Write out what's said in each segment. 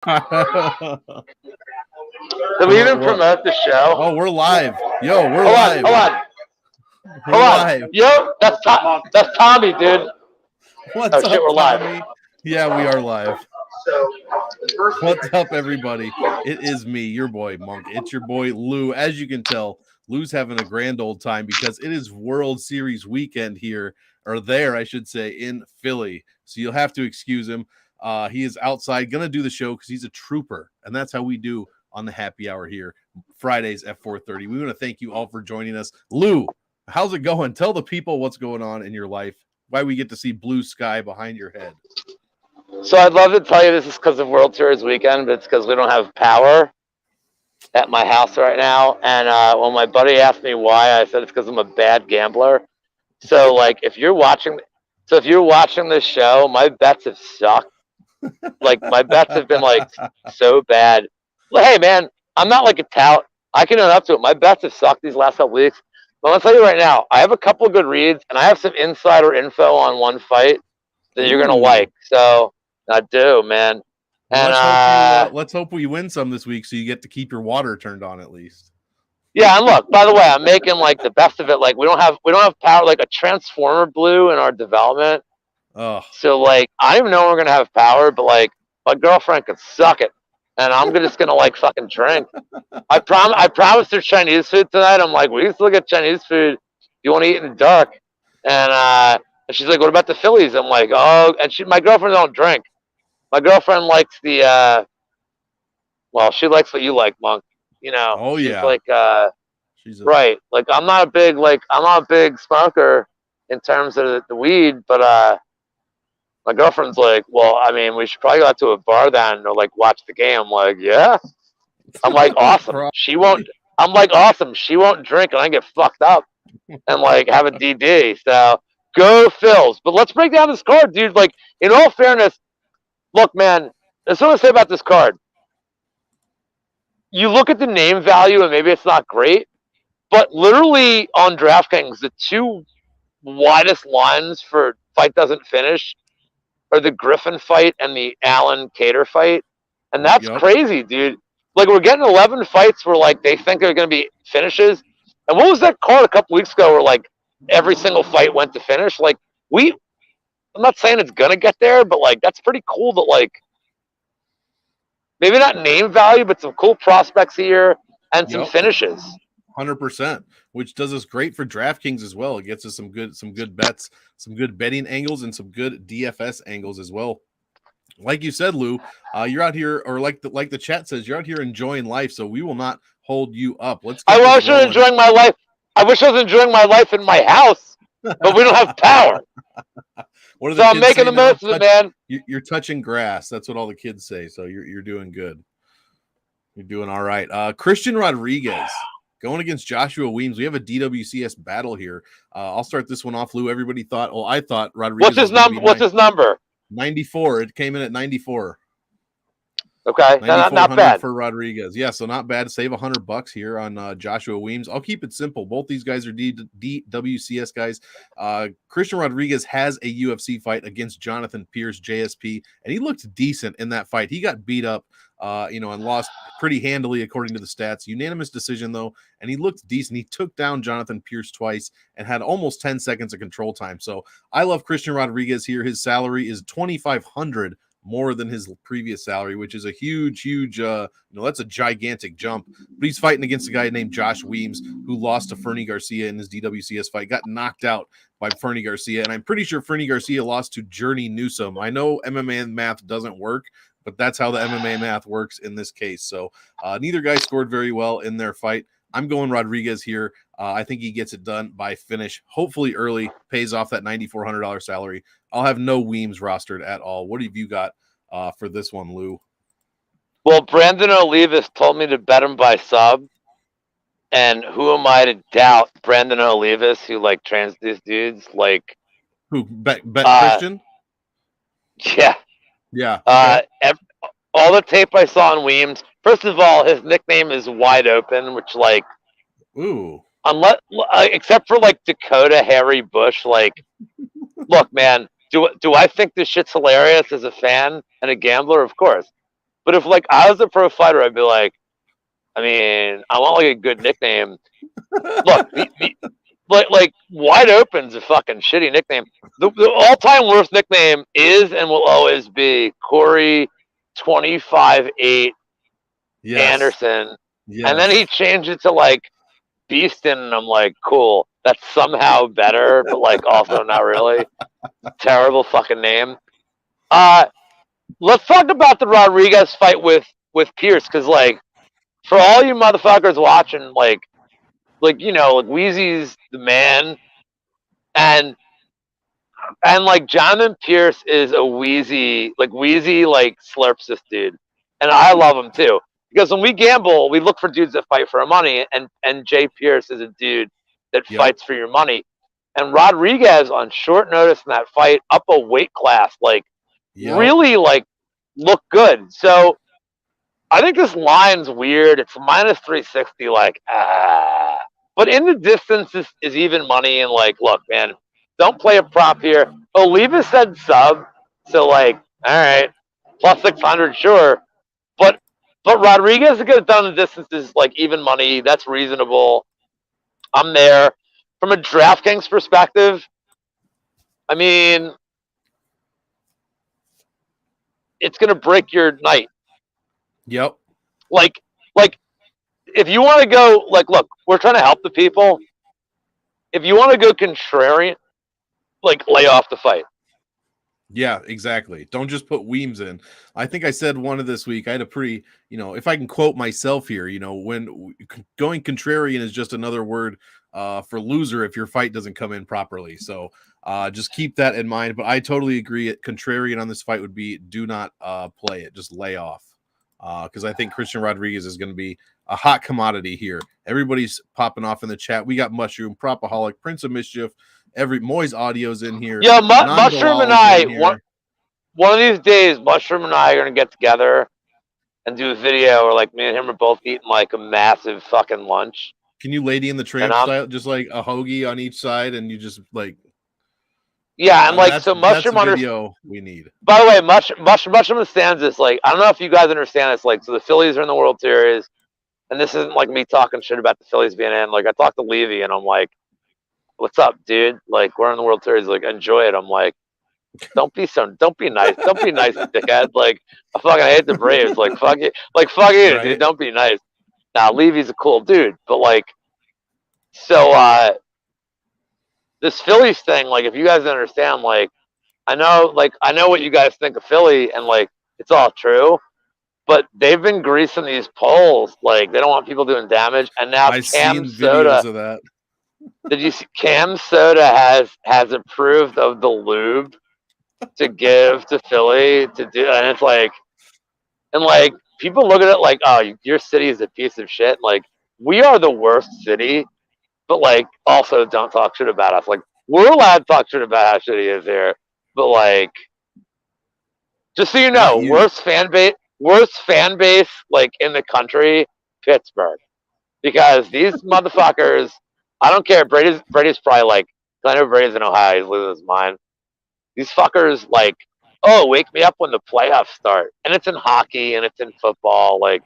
Did we even promote the show? Oh, we're live. Yo, we're hold live. On, we're hold live. on. Yo, that's Tommy, dude. What's up, shit, we're live. Tommy? Yeah, we are live. What's up, everybody? It is me, your boy, Monk. It's your boy, Lou. As you can tell, Lou's having a grand old time because it is World Series weekend here, or there, I should say, in Philly. So you'll have to excuse him. He is outside, going to do the show because he's a trooper, and that's how we do on the happy hour here, Fridays at 4:30. We want to thank you all for joining us. Lou, how's it going? Tell the people what's going on in your life, why we get to see blue sky behind your head. So I'd love to tell you this is because of World Series weekend, but it's because we don't have power at my house right now. And when my buddy asked me why, I said it's because I'm a bad gambler. So like, if you're watching this show, my bets have sucked. Like my bets have been like so bad. Well, hey man, I'm not like a tout. I can own up to it. My bets have sucked these last couple weeks. But I'll tell you right now, I have a couple of good reads, and I have some insider info on one fight that you're gonna like. So I do, man. And let's hope we win some this week, so you get to keep your water turned on at least. Yeah, and look, by the way, I'm making like the best of it. Like we don't have power, like a transformer blew in our development. Oh. So like I don't even know when we're gonna have power, but like my girlfriend could suck it, and I'm just gonna like fucking drink. I promised her Chinese food tonight. I'm like, we used to look at Chinese food. You want to eat in the dark? And she's like, what about the Phillies? I'm like, oh, and my girlfriend don't drink. My girlfriend likes the well, she likes what you like, Monk. You know, oh she's yeah, like right. Like I'm not a big smoker in terms of the weed, but my girlfriend's like, well, I mean, we should probably go out to a bar then or like watch the game. I'm like, yeah. I'm like, awesome. I'm like, awesome. She won't drink and I get fucked up and like have a DD. So go Phils. But let's break down this card, dude. Like, in all fairness, look, man, there's something to say about this card. You look at the name value and maybe it's not great, but literally on DraftKings, the two widest lines for fight doesn't finish are the Griffin fight and the Allen Cater fight. And that's crazy, dude. Like, we're getting 11 fights where, like, they think they're going to be finishes. And what was that card a couple weeks ago where, like, every single fight went to finish? Like, I'm not saying it's going to get there, but, like, that's pretty cool that, like, maybe not name value, but some cool prospects here and some finishes. 100%, which does us great for DraftKings as well. It gets us some good bets, some good betting angles, and some good DFS angles as well. Like you said, Lou, you're out here, or like the chat says, you're out here enjoying life. So we will not hold you up. I wish I was enjoying my life. I wish I was enjoying my life in my house, but we don't have power. So I'm making the most of it, man. You're touching grass. That's what all the kids say. So you're doing good. You're doing all right. Christian Rodriguez going against Joshua Weems. We have a DWCS battle here. I'll start this one off, Lou. Everybody thought, I thought Rodriguez. What's his number? 94. It came in at 94. Okay, not bad for Rodriguez. Yeah, so not bad. Save $100 here on Joshua Weems. I'll keep it simple. Both these guys are DWCS guys. Christian Rodriguez has a UFC fight against Jonathan Pierce, JSP, and he looked decent in that fight. He got beat up, and lost pretty handily according to the stats. Unanimous decision though, and he looked decent. He took down Jonathan Pierce twice and had almost 10 seconds of control time. So I love Christian Rodriguez here. His salary is $2,500 more than his previous salary, which is a huge, that's a gigantic jump. But he's fighting against a guy named Josh Weems, who lost to Fernie Garcia in his DWCS fight, got knocked out by Fernie Garcia, and I'm pretty sure Fernie Garcia lost to Journey Newsome. I know MMA math doesn't work, but that's how the MMA math works in this case. So neither guy scored very well in their fight. I'm going Rodriguez here. I think he gets it done by finish, hopefully early, pays off that $9,400 salary. I'll have no Weems rostered at all. What have you got for this one, Lou? Well, Brandon Olivas told me to bet him by sub. And who am I to doubt Brandon Olivas, who, like, trains these dudes? Like, who, bet Christian? Yeah. Yeah. All the tape I saw on Weems, first of all, his nickname is Wide Open, which, like, ooh, except for like Dakota Harry Bush, like, look, man, do I think this shit's hilarious as a fan and a gambler? Of course. But if like I was a pro fighter, I'd be like, I mean, I want like a good nickname. Look, like Wide Open's a fucking shitty nickname. The all-time worst nickname is and will always be Corey 25-8 Anderson. Yes. And then he changed it to like Beaston, and I'm like, cool. That's somehow better, but like also not really. Terrible fucking name. Let's talk about the Rodriguez fight with Pierce, because like for all you motherfuckers watching, like you know, like Wheezy's the man, and like Jonathan Pierce is a Wheezy like slurps this dude, and I love him too, because when we gamble, we look for dudes that fight for our money, and Jay Pierce is a dude that fights for your money, and Rodriguez on short notice in that fight up a weight class, like really like looked good. So I think this line's weird. It's minus 360, like but in the distance is even money, and like, look, man, don't play a prop here. Oliva said sub, so like, all right, plus 600, sure. But Rodriguez to get it done in the distance is like even money. That's reasonable. I'm there. From a DraftKings perspective, I mean, it's gonna break your night. Yep. Like if you want to go, like, look, we're trying to help the people. If you want to go contrarian, like, lay off the fight. Yeah, exactly. Don't just put Weems in. I think I said one of this week, I had a pretty, you know, if I can quote myself here, you know, when going contrarian is just another word for loser if your fight doesn't come in properly. So just keep that in mind. But I totally agree. Contrarian on this fight would be do not play it. Just lay off. Because I think Christian Rodriguez is going to be a hot commodity here. Everybody's popping off in the chat. We got Mushroom, Propaholic, Prince of Mischief, Moy's audio's in here. Yeah, Mushroom and I, one of these days, Mushroom and I are going to get together and do a video where like me and him are both eating like a massive fucking lunch. Can you Lady in the Tramp style, just like a hoagie on each side, and you just like... Yeah, and like, so Mushroom video we need. By the way, Mushroom understands this. Like, I don't know if you guys understand this. Like, so the Phillies are in the World Series, and this isn't like me talking shit about the Phillies being in. Like, I talked to Levy, and I'm like, "What's up, dude? Like, we're in the World Series. Like, enjoy it." I'm like, don't be nice, dickhead. Like, I fucking hate the Braves. Like, fuck you, right. Dude. Don't be nice. Nah, Levy's a cool dude, but like, so this Phillies thing, like, if you guys understand, like, I know what you guys think of Philly, and like, it's all true, but they've been greasing these poles, like, they don't want people doing damage, and now Cam Soda. Of that. Did you see Cam Soda has approved of the lube to give to Philly to do, and it's like, and like, people look at it like, oh, your city is a piece of shit. Like, we are the worst city. But like, also don't talk shit about us. Like, we're allowed to talk shit about how shitty it is here. But like, just so you know, worst fan base like in the country, Pittsburgh, because these motherfuckers. I don't care. Brady's probably like, I know Brady's in Ohio. He's losing his mind. These fuckers like, oh, wake me up when the playoffs start, and it's in hockey and it's in football. Like,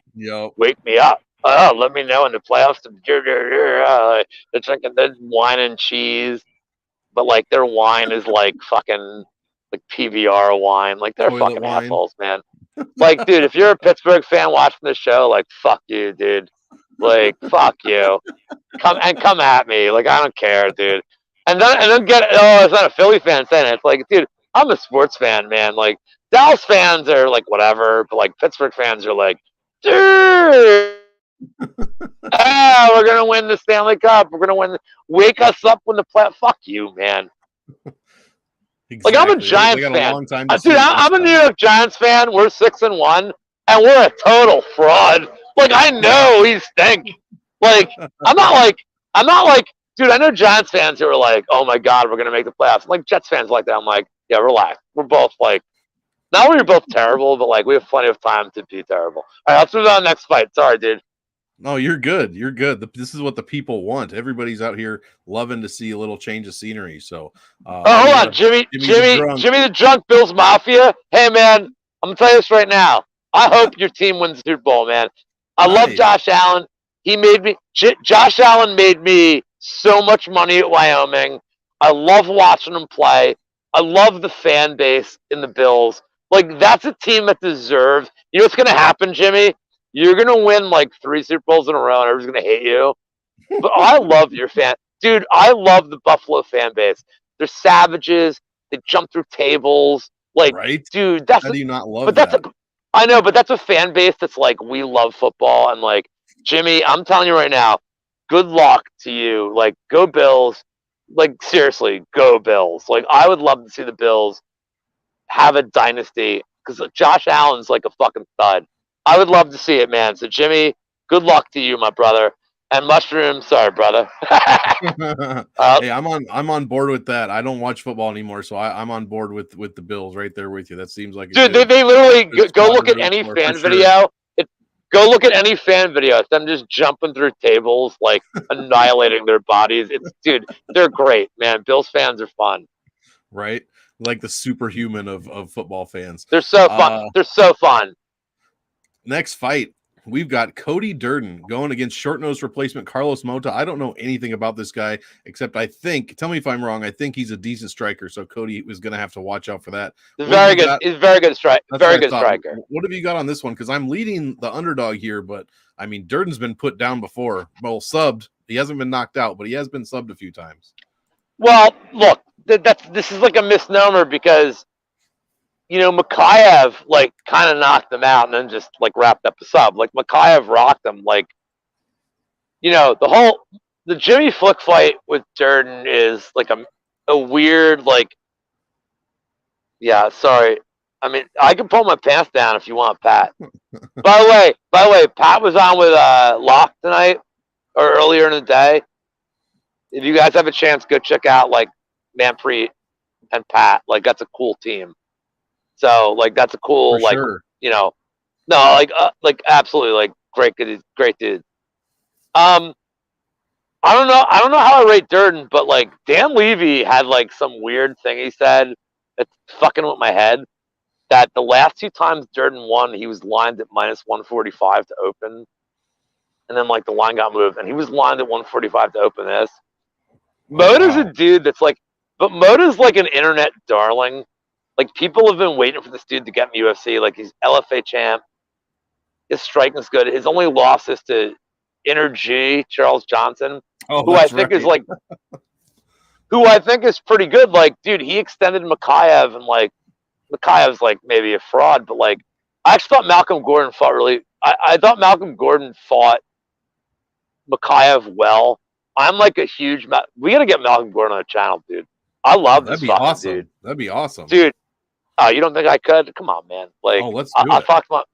wake me up. Oh, let me know when the playoffs. They're drinking their wine and cheese, but like their wine is like fucking like PBR wine. Like, they're fucking assholes, man. Like, dude, if you're a Pittsburgh fan watching this show, like, fuck you, dude. Like, fuck you. Come at me. Like, I don't care, dude. And then get, oh, it's not a Philly fan saying it. It's like, dude, I'm a sports fan, man. Like, Dallas fans are like whatever, but like Pittsburgh fans are like, dude. We're gonna win the Stanley Cup. We're gonna win. Wake us up when the play. Fuck you, man. Exactly. Like, I'm a Giants fan, dude. I'm a New York Giants fan. We're 6-1, and we're a total fraud. Like, I know he stink. Like, I'm not like, dude. I know Giants fans who are like, oh my god, we're gonna make the playoffs. Like, Jets fans like that. I'm like, yeah, relax. We're both like, not we're both terrible, but like, we have plenty of time to be terrible. All right, let's move on to the next fight. Sorry, dude. No, you're good. You're good. This is what the people want. Everybody's out here loving to see a little change of scenery. So, hold on, Jimmy the Drunk, Bills Mafia. Hey, man, I'm gonna tell you this right now. I hope your team wins the Super Bowl, man. I love Nice. Josh Allen. Josh Allen made me so much money at Wyoming. I love watching him play. I love the fan base in the Bills. Like, that's a team that deserves. You know what's going to happen, Jimmy? You're going to win like 3 Super Bowls in a row, and everyone's going to hate you. But I love your fan. Dude, I love the Buffalo fan base. They're savages. They jump through tables. Like, Right? dude, How do you not love that? I know, but that's a fan base that's like, we love football. And like, Jimmy, I'm telling you right now, good luck to you. Like, go Bills. Like, seriously, go Bills. Like, I would love to see the Bills have a dynasty because Josh Allen's like a fucking stud. I would love to see it, man. So, Jimmy, good luck to you, my brother. And Mushroom, sorry, brother. Hey, I'm on board with that. I don't watch football anymore, so I'm on board with the Bills right there with you. That seems like dude. Good, they literally go look at root any for fan sure. video. Go look at any fan video. It's them just jumping through tables, like annihilating their bodies. Dude, they're great, man. Bills fans are fun. Right? Like the superhuman of football fans. They're so fun. They're so fun. Next fight, we've got Cody Durden going against short-nosed replacement Carlos Mota. I don't know anything about this guy, except I think, tell me if I'm wrong, I think he's a decent striker, so Cody was going to have to watch out for that. Very good. He's very good striker. Very good striker. What have you got on this one? Because I'm leading the underdog here, but I mean, Durden's been put down before. Well, subbed. He hasn't been knocked out, but he has been subbed a few times. Well, look, this is like a misnomer because, you know, Makayev like kind of knocked him out and then just like wrapped up the sub. Like Makayev rocked him. Like, you know, the Jimmy Flick fight with Durden is like a weird like. Yeah, sorry. I mean, I can pull my pants down if you want, Pat. By the way, Pat was on with Locke tonight or earlier in the day. If you guys have a chance, go check out like Manpreet and Pat. Like, that's a cool team. So like that's a cool For like sure. you know, no like absolutely like great dude. I don't know how I rate Durden, but like Dan Levy had like some weird thing he said that's fucking with my head. That the last 2 times Durden won, he was lined at minus 145 to open, and then like the line got moved, and he was lined at 145 to open this. Mota's a dude that's like, but Mota's like an internet darling. Like, people have been waiting for this dude to get in the UFC. Like, he's LFA champ. His striking's good. His only loss is to Inner G, Charles Johnson, who I think is like, who I think is pretty good. Like, dude, he extended Makayev, and like, Makayev's like maybe a fraud, but like, I actually thought Malcolm Gordon fought really. I thought Malcolm Gordon fought Makayev well. I'm like a huge. We gotta get Malcolm Gordon on the channel, dude. I love this fucking awesome. dude. That'd be awesome, dude. Oh, you don't think I could? Come on, man. Like, let's do it.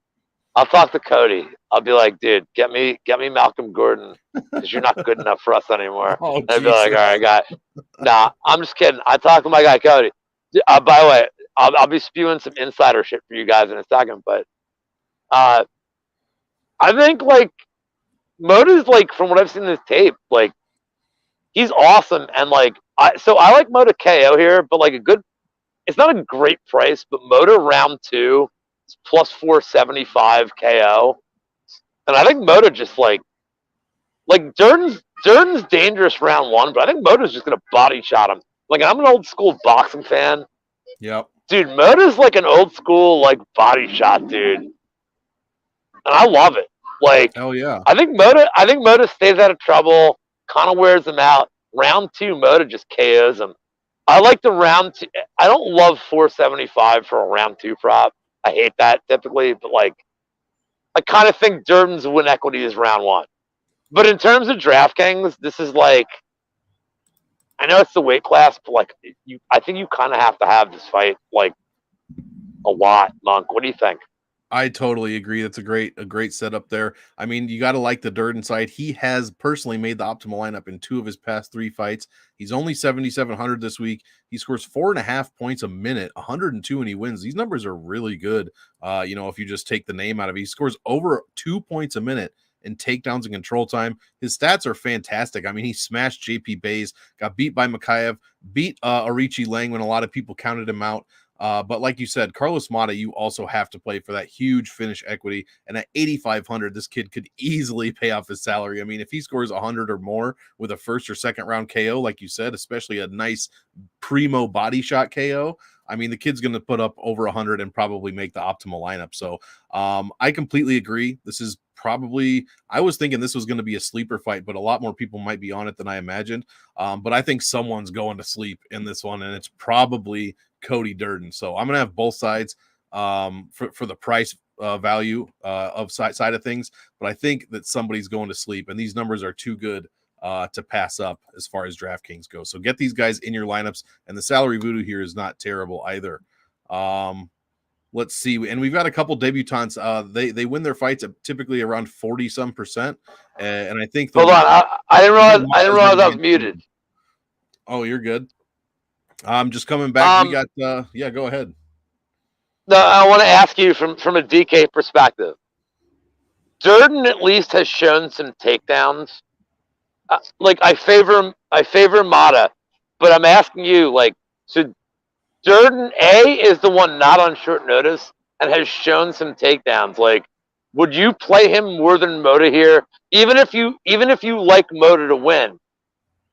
I'll talk to Cody. I'll be like, dude, get me Malcolm Gordon because you're not good enough for us anymore. And I'd be like, all right, nah, I'm just kidding. I talked to my guy Cody. By the way, I'll be spewing some insider shit for you guys in a second, but I think like Mota's like, from what I've seen in this tape, like he's awesome, and like I like Mota KO here, but like it's not a great price, but Mota round 2 is plus 475 KO. And I think Mota just like Durden's dangerous round 1, but I think Mota's just gonna body shot him. Like, I'm an old school boxing fan. Yep. Dude, Mota's like an old school like body shot dude. And I love it. Like, hell yeah. I think Mota stays out of trouble, kind of wears him out. Round 2, Mota just KOs him. I like the round 2. I don't love 475 for a round 2 prop. I hate that typically, but like, I kind of think Durden's win equity is round 1. But in terms of DraftKings, this is like, I know it's the weight class, but like, I think you kind of have to have this fight like a lot, Monk. What do you think? I totally agree. That's a great setup there. I mean, you got to like the Durden side. He has personally made the optimal lineup in 2 of his past 3 fights. He's only 7,700 this week. He scores 4.5 points a minute, 102, and he wins. These numbers are really good. You know, if you just take the name out of it, he scores over 2 points a minute in takedowns and control time. His stats are fantastic. I mean, he smashed JP Bays, got beat by Makayev, beat Arichi Lang when a lot of people counted him out. But like you said, Carlos Mata, you also have to play for that huge finish equity. And at 8,500, this kid could easily pay off his salary. I mean, if he scores 100 or more with a first or second round KO, like you said, especially a nice primo body shot KO, I mean, the kid's going to put up over 100 and probably make the optimal lineup. So I completely agree. This is probably, I was thinking this was going to be a sleeper fight, but a lot more people might be on it than I imagined. But I think someone's going to sleep in this one, and it's probably Cody Durden. So I'm going to have both sides for the price value of side of things. But I think that somebody's going to sleep, and these numbers are too good to pass up as far as DraftKings go. So get these guys in your lineups, and the salary voodoo here is not terrible either. Let's see. And we've got a couple debutantes. They win their fights at typically around 40% and I think hold on. I didn't realize I was muted. Oh, you're good. I'm just coming back. We got go ahead. No, I want to ask you from a DK perspective. Durden at least has shown some takedowns. Like I favor Mata, but I'm asking you, like, so Durden is the one not on short notice and has shown some takedowns. Like, would you play him more than Mota here? Even if you like Mota to win,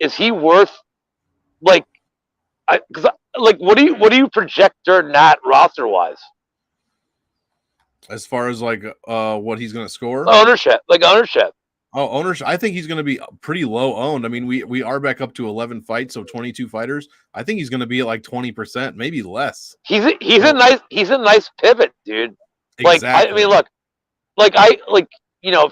is he worth like? What do you project Durden at roster wise? As far as like what he's going to score, ownership. Oh, ownership. I think he's going to be pretty low owned. I mean, we are back up to 11 fights, so 22 fighters. I think he's going to be at like 20%, maybe less. He's a nice pivot, dude. Like exactly. I mean, look,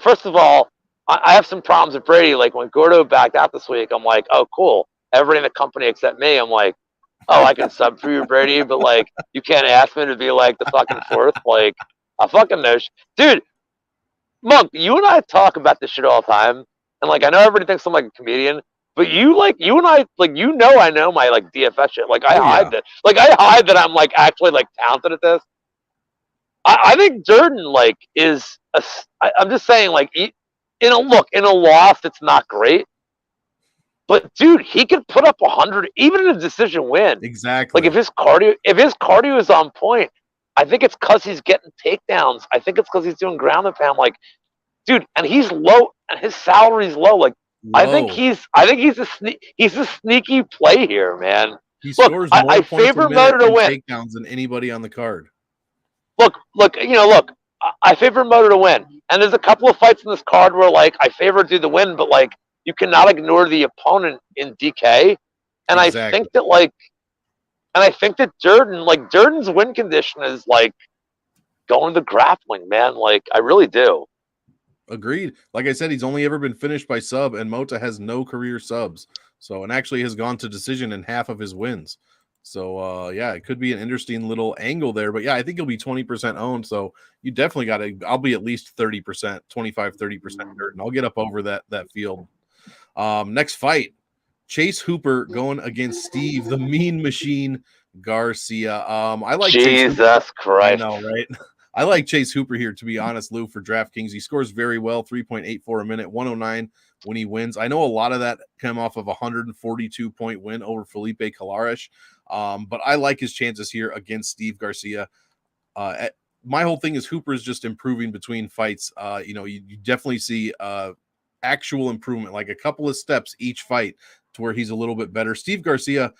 first of all, I have some problems with Brady. Like when Gordo backed out this week, I'm like, oh, cool. Everybody in the company except me. I'm like, oh, I can sub for you, Brady, but like, you can't ask me to be like the fucking fourth. Like, I fucking know, dude. Monk, you and I talk about this shit all the time, and like I know everybody thinks I'm like a comedian, but you and I I know my like DFS shit. Like I hide that. Like I hide that I'm like actually like talented at this. I think Durden like is I'm just saying like in a loss it's not great, but dude he could put up 100 even in a decision win. Exactly. Like if his cardio is on point. I think it's because he's getting takedowns. I think it's because he's doing ground and pound. Like, dude, and he's low, and his salary's low. Like, low. I think he's a sneaky play here, man. He scores more I favor Motor to win takedowns than anybody on the card. Look. I favor Motor to win, and there's a couple of fights in this card where like I favor dude to win, but like you cannot ignore the opponent in DK, and exactly. I think that Durden's win condition is like going to grappling, man. Like I really do. Agreed. Like I said, he's only ever been finished by sub, and Mota has no career subs. So, and actually has gone to decision in half of his wins. So, it could be an interesting little angle there. But yeah, I think he'll be 20% owned. So you definitely I'll be at least 30%, 25-30% Durden. I'll get up over that field. Next fight. Chase Hooper going against Steve, the Mean Machine Garcia. I like Jesus Christ. I know, right? I like Chase Hooper here, to be honest, Lou, for DraftKings. He scores very well, 3.84 a minute, 109 when he wins. I know a lot of that came off of a 142-point win over Felipe Colares, but I like his chances here against Steve Garcia. My whole thing is Hooper's just improving between fights. You definitely see actual improvement, like a couple of steps each fight to where he's a little bit better. Steve Garcia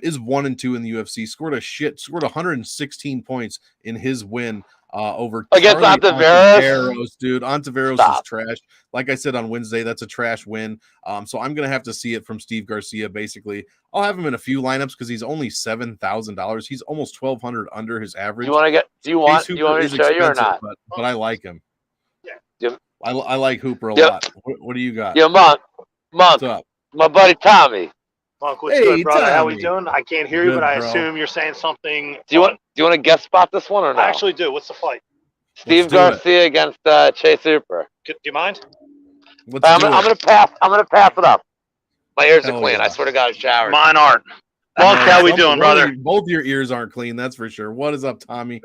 is 1-2 in the UFC, scored 116 points in his win over against Ontiveros. Dude, Ontiveros is trash. Like I said on Wednesday, that's a trash win. So I'm gonna have to see it from Steve Garcia. Basically, I'll have him in a few lineups because he's only $7,000. He's almost 1,200 under his average. Do you want me to show you or not? But I like him. Yeah. I like Hooper a lot. What do you got? Yo, Monk. What's up? My buddy Tommy. Monk, what's good, brother? Tommy. How we doing? I can't hear you, but I assume you're saying something. Do you want to guest spot this one or not? I actually do. What's the fight? Steve Garcia against Chase Hooper. Do you mind? I'm gonna pass it up. My ears are clean. I swear to God, I showered. Mine aren't. Monk, how we doing, brother? Both your ears aren't clean, that's for sure. What is up, Tommy?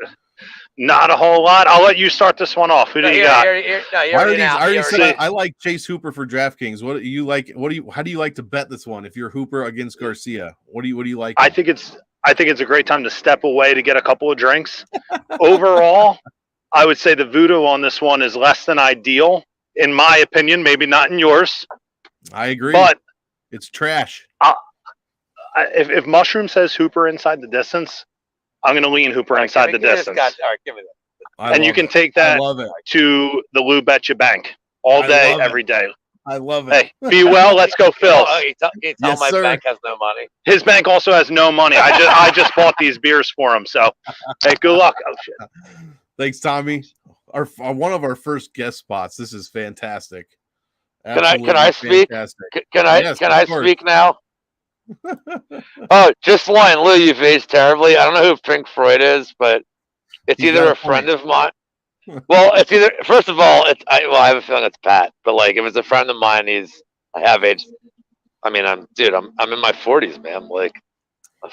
Not a whole lot. I'll let you start this one off. Who do you got? I like Chase Hooper for DraftKings. What do you like? How do you like to bet this one? If you're Hooper against Garcia, what do you like? I think it's I think it's a great time to step away to get a couple of drinks. Overall, I would say the voodoo on this one is less than ideal, in my opinion. Maybe not in yours. I agree. But it's trash. If Mushroom says Hooper inside the distance, I'm going to lean Hooper inside the distance. All right, give me that. And you can take that to the Lou Betya bank all day, every day. I love it. Hey, be well. Let's go, Phil. Can tell my bank has no money. His bank also has no money. I just bought these beers for him. So, hey, good luck. Oh shit. Thanks, Tommy. Our one of our first guest spots. This is fantastic. Can I speak? Can I speak now? Just one. Lou, you've aged terribly. I don't know who Pink Floyd is, but it's either a friend of mine. Well, it's either, first of all, I have a feeling it's Pat, but like if it's a friend of mine, I have aged. I mean, I'm in my 40s, man. Like,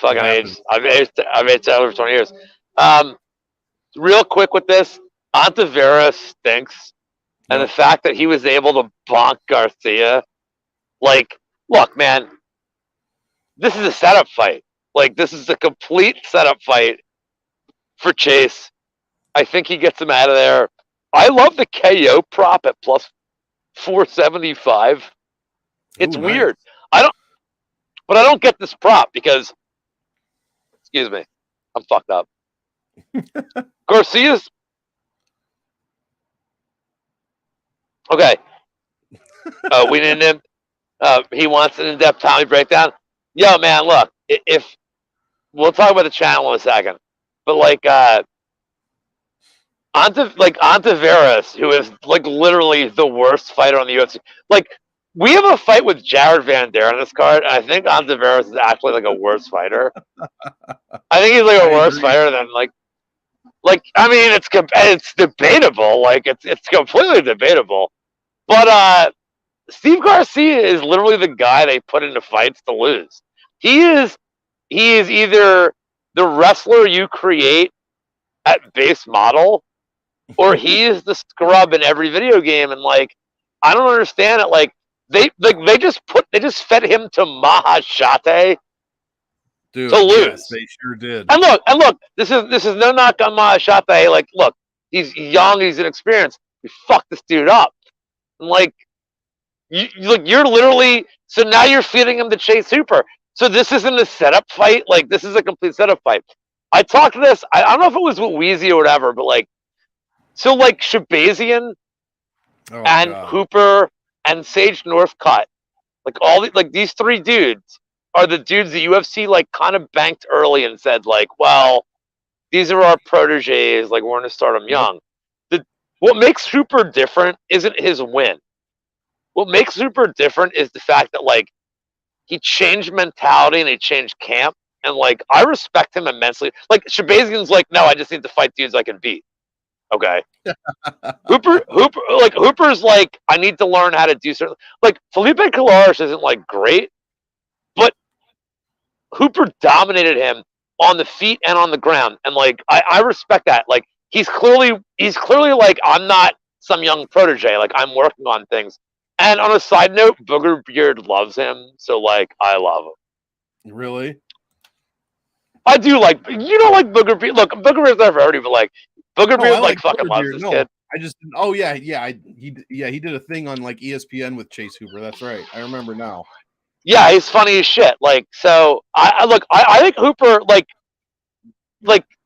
I've aged over 20 years. Real quick with this, Ontivera stinks, and the fact that he was able to bonk Garcia, like, look, man, this is a setup fight. Like, this is a complete setup fight for Chase. I think he gets him out of there. I love the KO prop at plus 475. It's weird. Nice. I don't get this prop because, excuse me, I'm fucked up. Garcia's okay. We didn't him. He wants an in-depth Tommy breakdown. Yo, man, look. If we'll talk about the channel in a second, but like. Ontiveros, who is like literally the worst fighter on the UFC. Like, we have a fight with Jared Van Dare on this card, and I think Ontiveros is actually like a worse fighter. I think he's like a worse fighter than like I mean, it's debatable. Like it's completely debatable. But Steve Garcia is literally the guy they put into fights to lose. He is either the wrestler you create at base model, or he is the scrub in every video game, and like I don't understand it. Like they just fed him to Mahashate to lose. Yes, they sure did. And look, this is no knock on Mahashate. Like, look, he's young, he's inexperienced. You fucked this dude up, and like you're literally so now you're feeding him to Chase Hooper. So this isn't a setup fight. Like this is a complete setup fight. I talked to this. I don't know if it was with Wheezy or whatever, but like, so like Shabazian and Hooper and Sage Northcutt, like these three dudes are the dudes the UFC like kind of banked early and said like, well, these are our proteges. Like we're going to start them young. What makes Hooper different isn't his win. What makes Hooper different is the fact that like he changed mentality and he changed camp. And, like, I respect him immensely. Like, Shabazian's like, no, I just need to fight dudes I can beat. Okay. Hooper's like, I need to learn how to do certain... Like, Felipe Colares isn't, like, great, but Hooper dominated him on the feet and on the ground. And, like, I respect that. Like, he's clearly like, I'm not some young protege. Like, I'm working on things. And on a side note, Booger Beard loves him. So, like, I love him. Really? I do like, you don't like Booger Beard. Look, Booger Beard's never heard of you, but like, Booger Beard like fucking loves this kid. I just, he did a thing on like ESPN with Chase Hooper. That's right. I remember now. Yeah, he's funny as shit. Like, so I think Hooper, like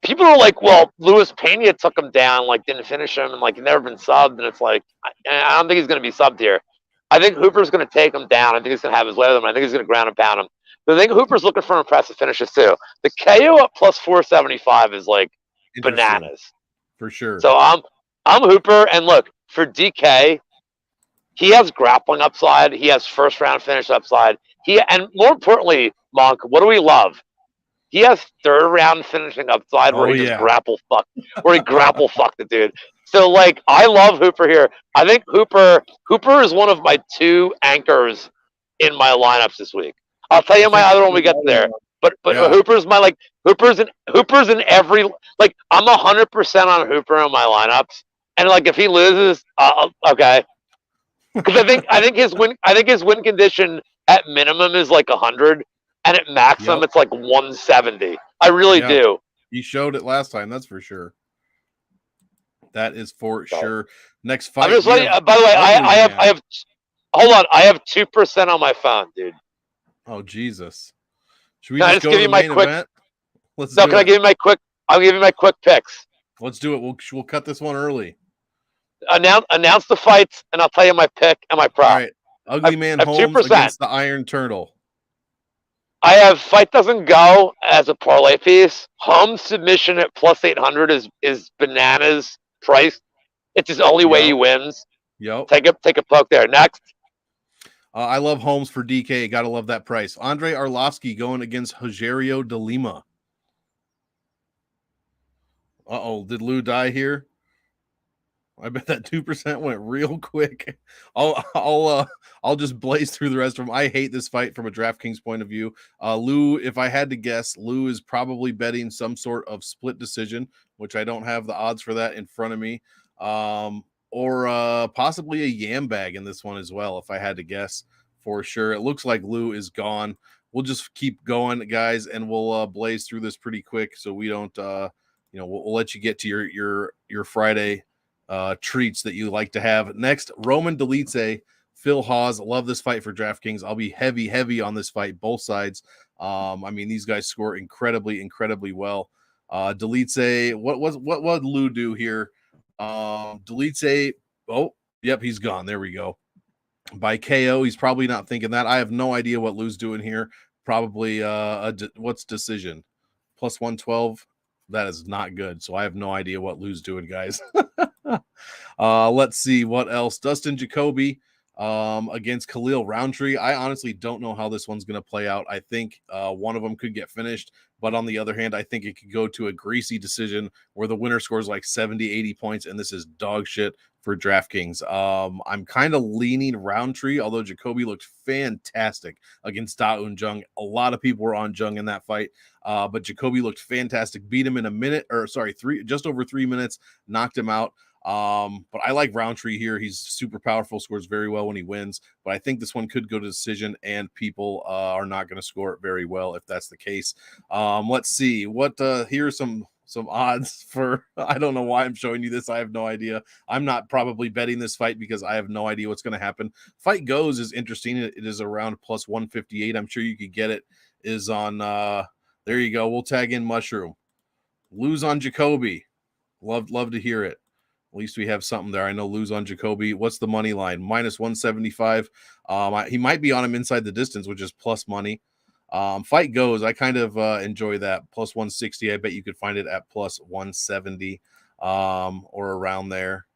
people are like, well, Luis Pena took him down, like didn't finish him, and like never been subbed, and it's like, I don't think he's gonna be subbed here. I think Hooper's gonna take him down. I think he's gonna have his way with him. I think he's gonna ground and pound him. But I think Hooper's looking for impressive finishes too. The KO at plus 475 is like bananas for sure. So I'm Hooper, and look for DK. He has grappling upside. He has first round finish upside. And more importantly, Monk, what do we love? He has third round finishing upside where he just grapple fuck the dude. So like I love Hooper here. I think Hooper is one of my two anchors in my lineups this week. I'll tell you my other one when we get there. But Hooper's in every, like I'm 100% on Hooper in my lineups. And like if he loses, okay. Because I think his win condition at minimum is like 100. and at maximum Yep. it's like 170. I really Yeah. do. He showed it last time, that's for sure. That is for So, sure. Next I'm fight, just we letting. have By the way, Ugly I Man. have. Hold on, I have 2% on my phone, dude. Oh Jesus! Should we Can I just just go give to you the my main quick? event? Let's No, do can I it. give you my quick? I'll give you my quick picks. Let's do it. We'll cut this one early. Announce the fights, and I'll tell you my pick and my All prop. right. Ugly Man I have Holmes 2%. against the Iron Turtle. I have fight doesn't go as a parlay piece. Home submission at plus 800 is bananas price. It's his only way he Yep. wins. Yep. Take a poke there. Next. I love Holmes for DK. Gotta love that price. Andre Arlovsky going against Rogerio de Lima. Uh-oh, did Lou die here? I bet that 2% went real quick. I'll just blaze through the rest of them. I hate this fight from a DraftKings point of view. Lou, if I had to guess, Lou is probably betting some sort of split decision, which I don't have the odds for that in front of me. Or possibly a yam bag in this one as well, if I had to guess for sure. It looks like Lou is gone. We'll just keep going, guys, and we'll blaze through this pretty quick so we don't we'll let you get to your Friday treats that you like to have. Next, Roman Dolidze, Phil Hawes. Love this fight for DraftKings. I'll be heavy on this fight, both sides. I mean, these guys score incredibly well. Dolidze, what Lou do here? Dolidze, oh, yep, he's gone. There we go. By KO, he's probably not thinking that. I have no idea what Lou's doing here. Probably what's decision? Plus 112. That is not good. So I have no idea what Lou's doing, guys. Let's see what else. Dustin Jacoby against Khalil Roundtree. I honestly don't know how this one's going to play out. I think one of them could get finished, but on the other hand, I think it could go to a greasy decision where the winner scores like 70, 80 points, and this is dog shit for DraftKings. I'm kind of leaning Roundtree, although Jacoby looked fantastic against Da Un Jung. A lot of people were on Jung in that fight, but Jacoby looked fantastic. Beat him in just over 3 minutes, knocked him out. But I like Roundtree here. He's super powerful, scores very well when he wins. But I think this one could go to decision, and people are not going to score it very well if that's the case. Let's see what here are some odds for. I don't know why I'm showing you this. I have no idea. I'm not probably betting this fight because I have no idea what's going to happen. Fight Goes is interesting. It is around plus 158. I'm sure you could get it. Is on there you go. We'll tag in Mushroom. Lose on Jacoby. Love to hear it. At least we have something there. I know Lou's on Jacoby. What's the money line? Minus 175. He might be on him inside the distance, which is plus money. Fight Goes. I kind of enjoy that. Plus 160. I bet you could find it at plus 170 or around there.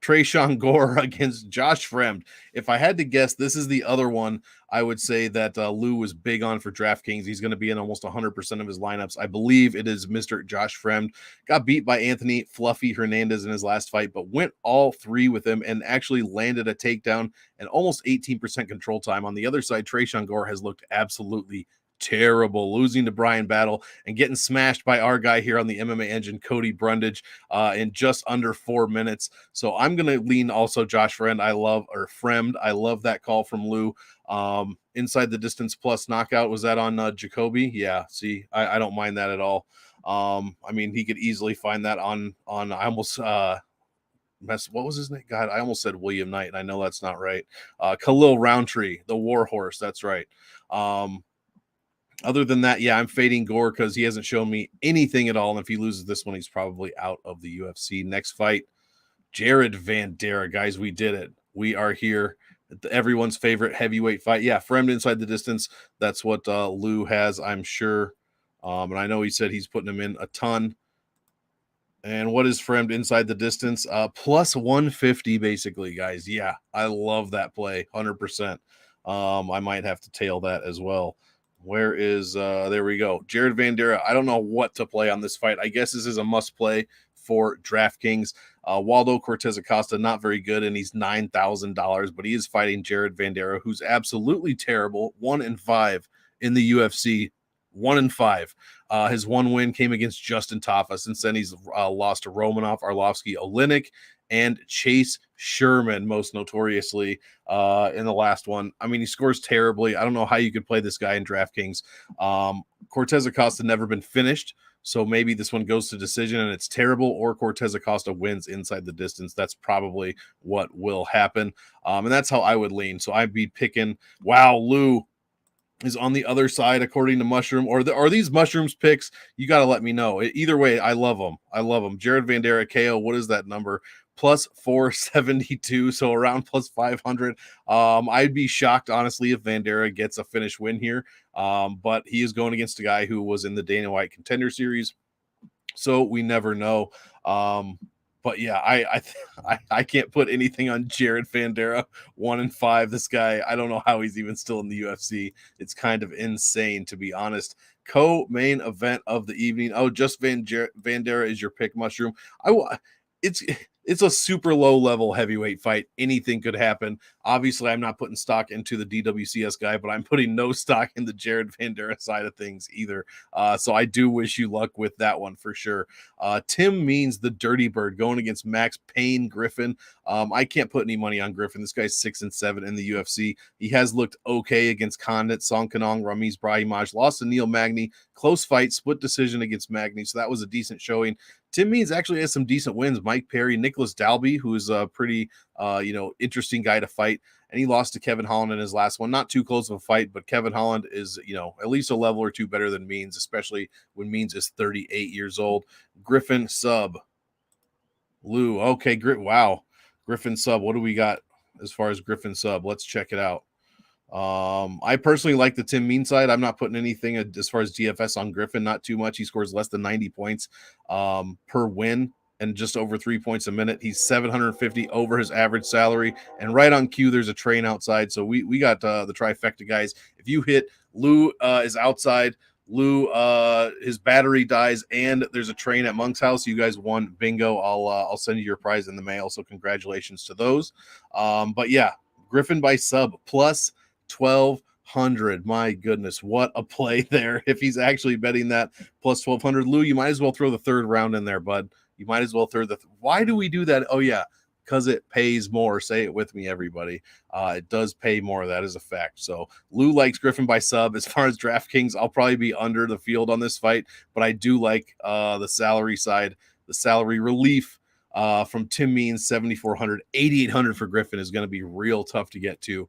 Trayshawn Gore against Josh Fremd. If I had to guess, this is the other one I would say that Lou was big on for DraftKings. He's going to be in almost 100% of his lineups. I believe it is Mr. Josh Fremd. Got beat by Anthony Fluffy Hernandez in his last fight, but went all three with him and actually landed a takedown and almost 18% control time. On the other side, Trayshawn Gore has looked absolutely terrible, losing to Brian Battle and getting smashed by our guy here on the MMA Engine, Cody Brundage, in just under 4 minutes. So I'm going to lean also Josh Fremd. I love that call from Lou. Inside the distance plus knockout. Was that on Jacoby? Yeah. See, I don't mind that at all. I mean, he could easily find that on I almost what was his name? God, I almost said William Knight, and I know that's not right. Khalil Roundtree, the war horse. That's right. Other than that, yeah, I'm fading Gore because he hasn't shown me anything at all. And if he loses this one, he's probably out of the UFC. Next fight, Jared Vanderaa. Guys, we did it. We are here. Everyone's favorite heavyweight fight. Yeah, Fremd inside the distance. That's what Lou has, I'm sure. And I know he said he's putting him in a ton. And what is Fremd inside the distance? Plus 150, basically, guys. Yeah, I love that play, 100%. I might have to tail that as well. Where is there we go. Jared Vanderaa. I don't know what to play on this fight. I guess this is a must play for DraftKings. Waldo Cortez Acosta, not very good, and he's $9,000, but he is fighting Jared Vanderaa, who's absolutely terrible. 1-5 in the UFC. 1-5. His one win came against Justin Tafa. Since then, he's lost to Romanov, Arlovsky, Oleinik, and Chase Sherman, most notoriously in the last one. I mean, he scores terribly. I don't know how you could play this guy in DraftKings. Cortez Acosta never been finished, so maybe this one goes to decision and it's terrible, or Cortez Acosta wins inside the distance. That's probably what will happen. And that's how I would lean. So I'd be picking, wow, Lou is on the other side according to Mushroom, or are these Mushrooms picks? You got to let me know. Either way, I love them. Jared Vandera KO, what is that number? Plus 472, so around plus 500. I'd be shocked, honestly, if Vandera gets a finish win here. But he is going against a guy who was in the Dana White Contender Series, so we never know. But yeah, I can't put anything on Jared Vandera 1-5. This guy, I don't know how he's even still in the UFC. It's kind of insane, to be honest. Co-main event of the evening. Oh, just Vandera is your pick, Mushroom. It's a super low level heavyweight fight. Anything could happen. Obviously, I'm not putting stock into the DWCS guy, but I'm putting no stock in the Jared Vandera side of things either. So I do wish you luck with that one for sure. Tim Means, the Dirty Bird, going against Max Payne Griffin. I can't put any money on Griffin. This guy's 6-7 in the UFC. He has looked okay against Condit, Song Kanong, Ramiz Brahimaj, lost to Neil Magny, close fight, split decision against Magny. So that was a decent showing. Tim Means actually has some decent wins. Mike Perry, Nicholas Dalby, who's a pretty, interesting guy to fight. And he lost to Kevin Holland in his last one. Not too close of a fight, but Kevin Holland is, at least a level or two better than Means, especially when Means is 38 years old. Griffin sub. Lou. Okay, wow. Griffin sub. What do we got as far as Griffin sub? Let's check it out. I personally like the Tim Mean side. I'm not putting anything as far as DFS on Griffin, not too much. He scores less than 90 points per win and just over 3 points a minute. He's 750 over his average salary, and right on cue there's a train outside. So we got the trifecta, guys. If you hit, Lou is outside, Lou his battery dies, and there's a train at Monk's house, you guys won. Bingo. I'll send you your prize in the mail, so congratulations to those. But yeah, Griffin by sub plus 1,200. My goodness, what a play there. If he's actually betting that plus 1,200, Lou, you might as well throw the third round in there, bud. You might as well throw why do we do that? Oh yeah, because it pays more. Say it with me, everybody. It does pay more. That is a fact. So Lou likes Griffin by sub. As far as DraftKings, I'll probably be under the field on this fight, but I do like the salary side, the salary relief from Tim Means, 7,400, 8,800 for Griffin is going to be real tough to get to,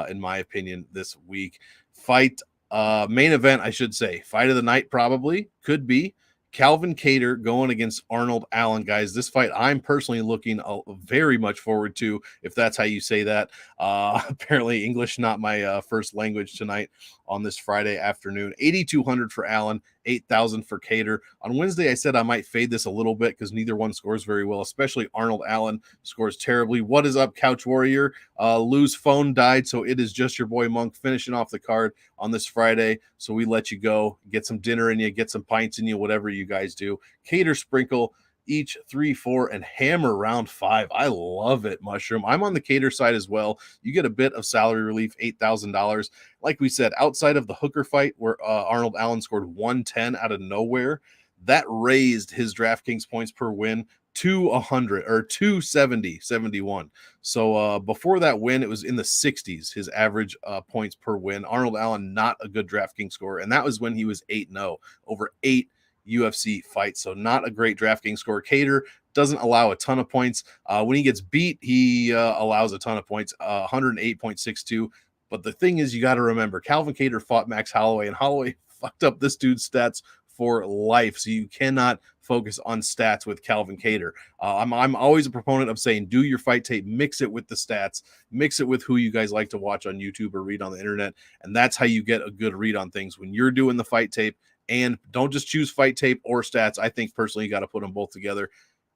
in my opinion, this week. Fight main event, I should say. Fight of the night probably could be Calvin Kattar going against Arnold Allen, guys. This fight I'm personally looking very much forward to, if that's how you say that. Apparently English not my first language tonight on this Friday afternoon. 8,200 for Allen, 8,000 for Kattar. On Wednesday, I said I might fade this a little bit because neither one scores very well, especially Arnold Allen scores terribly. What is up, Couch Warrior? Lou's phone died, so it is just your boy Monk finishing off the card on this Friday. So we let you go, get some dinner in you, get some pints in you, whatever you guys do. Kattar sprinkle each 3, 4, and hammer round 5. I love it, Mushroom. I'm on the Kattar side as well. You get a bit of salary relief, $8,000. Like we said, outside of the Hooker fight where Arnold Allen scored 110 out of nowhere, that raised his DraftKings points per win to 100 or 270, 71. So before that win, it was in the 60s, his average points per win. Arnold Allen, not a good DraftKings scorer, and that was when he was 8-0 over 8 UFC fights. So not a great DraftKings score. Kattar doesn't allow a ton of points. When he gets beat, he allows a ton of points, 108.62. But the thing is, you got to remember, Calvin Kattar fought Max Holloway, and Holloway fucked up this dude's stats for life. So you cannot focus on stats with Calvin Kattar. I'm always a proponent of saying, do your fight tape, mix it with the stats, mix it with who you guys like to watch on YouTube or read on the internet. And that's how you get a good read on things when you're doing the fight tape. And don't just choose fight tape or stats. I think personally you got to put them both together.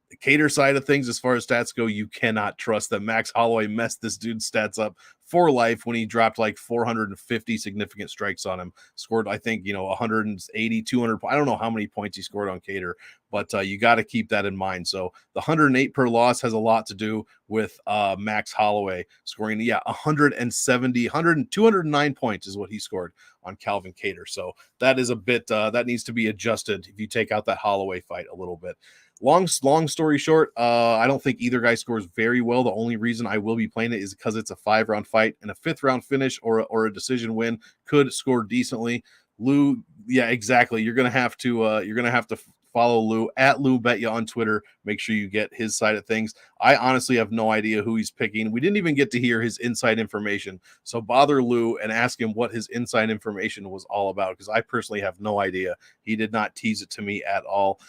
The Kattar side of things, as far as stats go, you cannot trust that Max Holloway messed this dude's stats up for life when he dropped like 450 significant strikes on him. Scored, I think, 180, 200. I don't know how many points he scored on Kattar, but you got to keep that in mind. So the 108 per loss has a lot to do with Max Holloway scoring, 209 points is what he scored on Calvin Kattar. So that is a bit, that needs to be adjusted if you take out that Holloway fight a little bit. long story short, I don't think either guy scores very well. The only reason I will be playing it is because it's a 5-round fight, and a 5th round finish or a decision win could score decently. Lou, yeah, exactly. You're gonna have to follow Lou at Lou Betya on Twitter. Make sure you get his side of things. I honestly have no idea who he's picking. We didn't even get to hear his inside information. So bother Lou and ask him what his inside information was all about, because I personally have no idea. He did not tease it to me at all.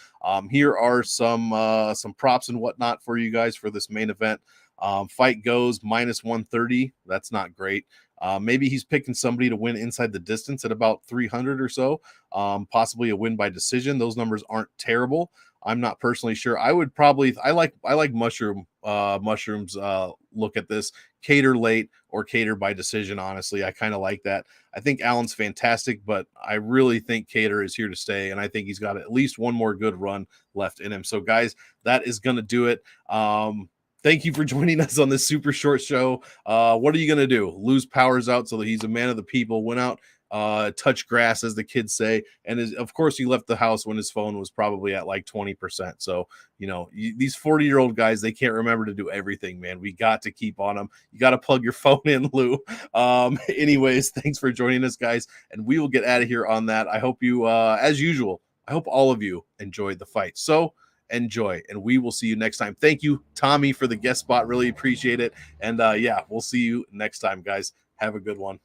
Here are some props and whatnot for you guys for this main event. Fight goes -130. That's not great. Maybe he's picking somebody to win inside the distance at about 300 or so. Possibly a win by decision. Those numbers aren't terrible. I'm not personally sure. I like mushrooms look at this. Cater late or cater by decision. Honestly, I kind of like that. I think Allen's fantastic, but I really think Cater is here to stay, and I think he's got at least one more good run left in him. So guys, that is going to do it. Thank you for joining us on this super short show. What are you going to do? Lose powers out so that he's a man of the people, went out, touch grass, as the kids say. And of course, he left the house when his phone was probably at like 20%. So, these 40-year-old guys, they can't remember to do everything, man. We got to keep on them. You got to plug your phone in, Lou. Anyways, thanks for joining us, guys. And we will get out of here on that. I hope you, as usual, I hope all of you enjoyed the fight. So, enjoy, and we will see you next time. Thank you, Tommy, for the guest spot. Really appreciate it. And we'll see you next time, guys. Have a good one.